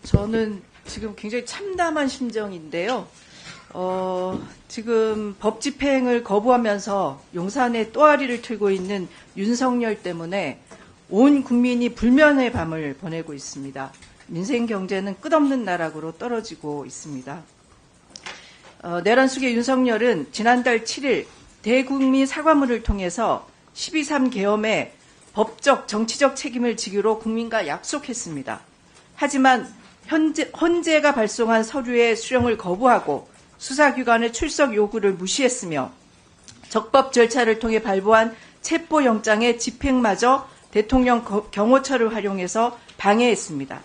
저는 지금 굉장히 참담한 심정인데요. 지금 법 집행을 거부하면서 용산에 또아리를 틀고 있는 윤석열 때문에 온 국민이 불면의 밤을 보내고 있습니다. 민생 경제는 끝없는 나락으로 떨어지고 있습니다. 내란 속의 윤석열은 지난달 7일 대국민 사과문을 통해서 12.3 계엄의 법적, 정치적 책임을 지기로 국민과 약속했습니다. 하지만 헌재가 발송한 서류의 수령을 거부하고 수사기관의 출석 요구를 무시했으며 적법 절차를 통해 발부한 체포영장의 집행마저 대통령 경호처를 활용해서 방해했습니다.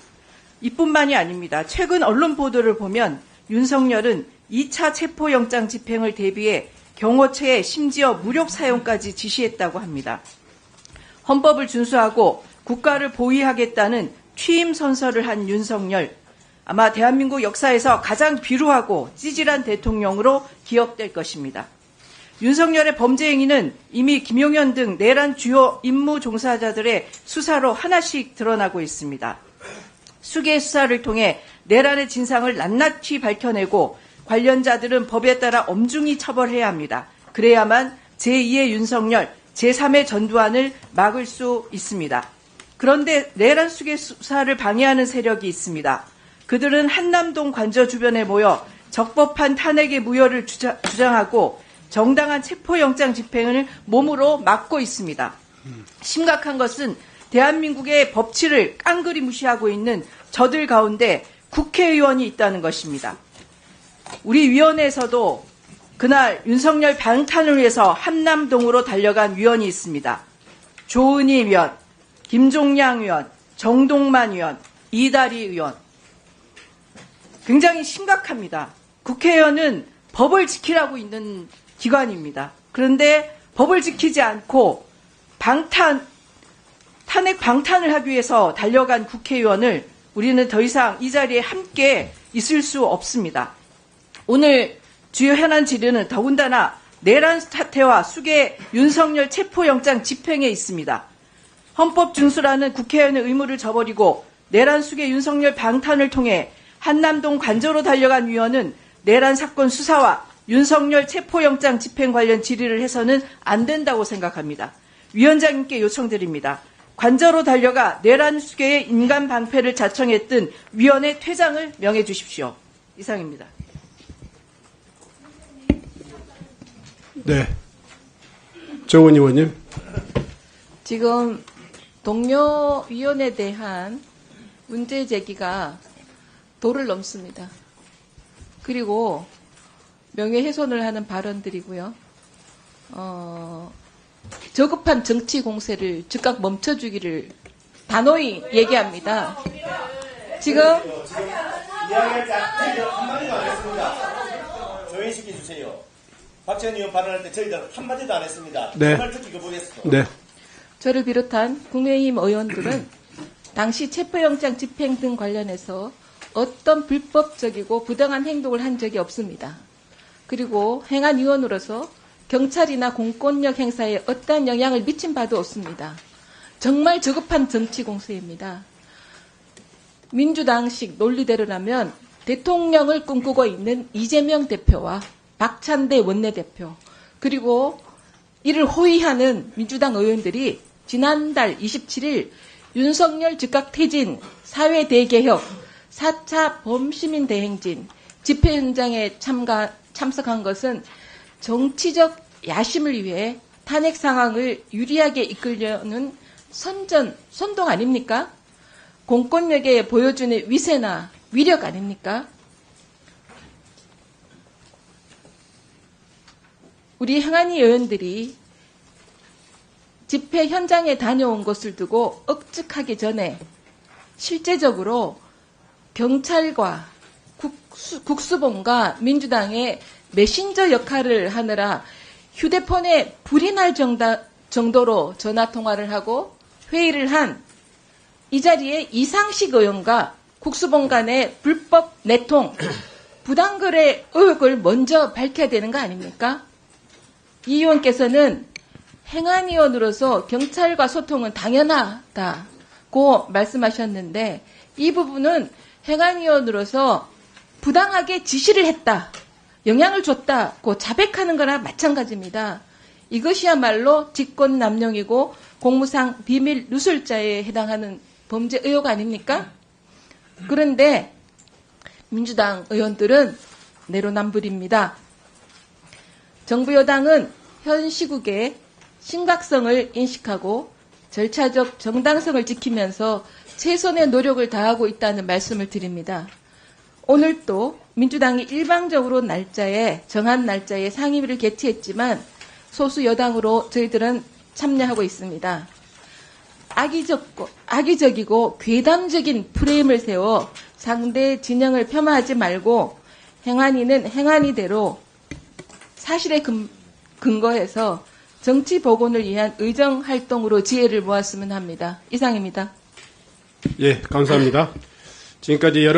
이뿐만이 아닙니다. 최근 언론 보도를 보면 윤석열은 2차 체포영장 집행을 대비해 경호처에 심지어 무력 사용까지 지시했다고 합니다. 헌법을 준수하고 국가를 보위하겠다는 취임 선서를 한 윤석열, 아마 대한민국 역사에서 가장 비루하고 찌질한 대통령으로 기억될 것입니다. 윤석열의 범죄 행위는 이미 김용현 등 내란 주요 임무 종사자들의 수사로 하나씩 드러나고 있습니다. 수개 수사를 통해 내란의 진상을 낱낱이 밝혀내고 관련자들은 법에 따라 엄중히 처벌해야 합니다. 그래야만 제2의 윤석열, 제3의 전두환을 막을 수 있습니다. 그런데 내란 수개 수사를 방해하는 세력이 있습니다. 그들은 한남동 관저 주변에 모여 적법한 탄핵의 무효를 주장하고 정당한 체포영장 집행을 몸으로 막고 있습니다. 심각한 것은 대한민국의 법치를 깡그리 무시하고 있는 저들 가운데 국회의원이 있다는 것입니다. 우리 위원회에서도 그날 윤석열 방탄을 위해서 한남동으로 달려간 위원이 있습니다. 조은희 위원, 김종량 의원, 정동만 의원, 이다리 의원. 굉장히 심각합니다. 국회의원은 법을 지키라고 있는 기관입니다. 그런데 법을 지키지 않고 탄핵 방탄을 하기 위해서 달려간 국회의원을 우리는 더 이상 이 자리에 함께 있을 수 없습니다. 오늘 주요 현안 질의는 더군다나 내란 사태와 수개 윤석열 체포영장 집행에 있습니다. 헌법 준수라는 국회의원의 의무를 저버리고 내란 수개 윤석열 방탄을 통해 한남동 관저로 달려간 위원은 내란 사건 수사와 윤석열 체포영장 집행 관련 질의를 해서는 안 된다고 생각합니다. 위원장님께 요청드립니다. 관저로 달려가 내란 수개의 인간 방패를 자청했던 위원의 퇴장을 명해 주십시오. 이상입니다. 네. 정원 의원님. 지금 동료 위원에 대한 문제 제기가 도를 넘습니다. 그리고 명예훼손을 하는 발언들이고요. 저급한 정치 공세를 즉각 멈춰주기를 단호히 얘기합니다. 지금 이야기할 때 한마디도 안 했습니다. 조용히 시켜주세요. 박지원 의원 발언할 때 저희들 한마디도 안 했습니다. 네. 정말 듣기가 보겠습니다. 네. 저를 비롯한 국민의힘 의원들은 당시 체포영장 집행 등 관련해서 어떤 불법적이고 부당한 행동을 한 적이 없습니다. 그리고 행안 위원으로서 경찰이나 공권력 행사에 어떠한 영향을 미친 바도 없습니다. 정말 저급한 정치 공세입니다. 민주당식 논리대로라면 대통령을 꿈꾸고 있는 이재명 대표와 박찬대 원내대표 그리고 이를 호위하는 민주당 의원들이 지난달 27일 윤석열 즉각 퇴진, 사회 대개혁, 4차 범시민 대행진, 집회 현장에 참석한 것은 정치적 야심을 위해 탄핵 상황을 유리하게 이끌려는 선동 아닙니까? 공권력에 보여주는 위세나 위력 아닙니까? 우리 행안위 의원들이 집회 현장에 다녀온 것을 두고 억측하기 전에 실제적으로 경찰과 국수본과 민주당의 메신저 역할을 하느라 휴대폰에 불이 날 정도로 전화통화를 하고 회의를 한 이 자리에 이상식 의원과 국수본 간의 불법 내통, 부당거래 의혹을 먼저 밝혀야 되는 거 아닙니까? 이 의원께서는 행안위원으로서 경찰과 소통은 당연하다고 말씀하셨는데 이 부분은 행안위원으로서 부당하게 지시를 했다, 영향을 줬다고 자백하는 거나 마찬가지입니다. 이것이야말로 직권남용이고 공무상 비밀 누설자에 해당하는 범죄 의혹 아닙니까? 그런데 민주당 의원들은 내로남불입니다. 정부 여당은 현 시국의 심각성을 인식하고 절차적 정당성을 지키면서 최선의 노력을 다하고 있다는 말씀을 드립니다. 오늘 또 민주당이 일방적으로 정한 날짜에 상임위를 개최했지만 소수 여당으로 저희들은 참여하고 있습니다. 악의적이고 괴담적인 프레임을 세워 상대 진영을 폄하하지 말고 행안위는 행안위대로 사실에 근거해서 정치 복원을 위한 의정 활동으로 지혜를 모았으면 합니다. 이상입니다. 예, 감사합니다. 지금까지 여러